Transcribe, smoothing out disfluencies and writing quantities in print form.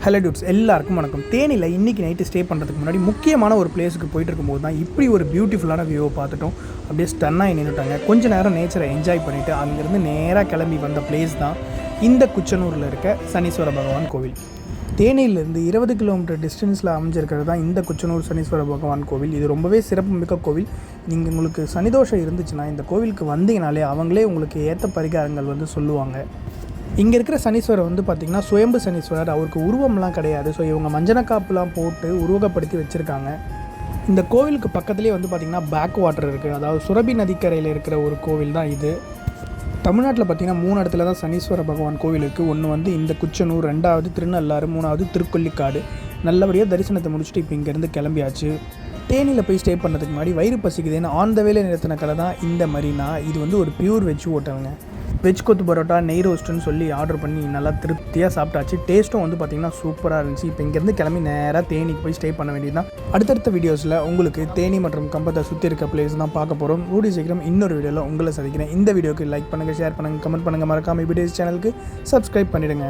Hello dudes, எல்லாருக்கும் வணக்கம். தேனியில் இன்றைக்கி நைட்டு ஸ்டே பண்ணுறதுக்கு முன்னாடி முக்கியமான ஒரு பிளேஸுக்கு போயிட்டு இருக்கும்போது தான் இப்படி ஒரு பியூட்டிஃபுல்லான வியூவை பார்த்துட்டோம். அப்படியே ஸ்டன்னாகி நின்றுட்டாங்க. கொஞ்சம் நேரம் நேச்சரை என்ஜாய் பண்ணிவிட்டு அங்கேருந்து நேராக கிளம்பி வந்த பிளேஸ் தான் இந்த குச்சனூரில் இருக்க சனீஸ்வர பகவான் கோவில். தேனியிலேருந்து 20 கிலோமீட்டர் டிஸ்டன்ஸில் அமைஞ்சிருக்கிறது தான் இந்த குச்சனூர் சனீஸ்வர பகவான் கோவில். இது ரொம்பவே சிறப்பு மிக்க கோவில். நீங்கள் உங்களுக்கு சனிதோஷம் இருந்துச்சுன்னா இந்த கோவிலுக்கு வந்தீங்கனாலே அவங்களே உங்களுக்கு ஏற்ற பரிகாரங்கள் சொல்லுவாங்க. இங்கே இருக்கிற சனீஸ்வரர் பார்த்திங்கன்னா சுயம்பு சனீஸ்வரர். அவருக்கு உருவம்லாம் கிடையாது. ஸோ இவங்க மஞ்சனக்காப்புலாம் போட்டு உருவகப்படுத்தி வச்சுருக்காங்க. இந்த கோவிலுக்கு பக்கத்துலேயே பார்த்திங்கன்னா பேக் வாட்டர் இருக்குது. அதாவது சுரபி நதிக்கரையில் இருக்கிற ஒரு கோவில் தான் இது. தமிழ்நாட்டில் பார்த்திங்கன்னா 3 இடத்துல தான் சனீஸ்வர பகவான் கோவில் இருக்குது. ஒன்று இந்த குச்சனூர், 2வது திருநள்ளாறு, 3வது திருக்கொல்லிக்காடு. நல்லபடியாக தரிசனத்தை முடிச்சுட்டு இப்போ இங்கேருந்து கிளம்பியாச்சு. தேனியில் போய் ஸ்டே பண்ணுறதுக்கு முன்னாடி வயிறு பசிக்குதுன்னு ஆன் த வேல நிறுத்தின கடை தான் இந்த மரீனா. இது ஒரு பியூர் வெஜ் ஹோட்டலுங்க. வெஜ் கொத்து பரோட்டா, நெய் ரோஸ்ட்டுன்னு சொல்லி ஆர்டர் பண்ணி நல்லா திருப்தியாக சாப்பிட்டாச்சு. டேஸ்ட்டும் பார்த்திங்கன்னா சூப்பராக இருந்துச்சு. இப்போ இங்கேருந்து கிளம்பி நேராக தேனிக்கு போய் ஸ்டே பண்ண வேண்டியது தான். அடுத்தடுத்த வீடியோஸில் உங்களுக்கு தேனி மற்றும் கம்பத்தை சுற்றி இருக்க பிளேஸ் தான் பார்க்க போகிறோம். கூடிய சீக்கிரம் இன்னொரு வீடியோவில் உங்களை சந்திக்கிறேன். இந்த வீடியோக்கு லைக் பண்ணுங்கள், ஷேர் பண்ணுங்கள், கமெண்ட் பண்ணுங்கள். மறக்காமல் வீடியோஸ் சேனலுக்கு சப்ஸ்கிரைப் பண்ணிவிடுங்க.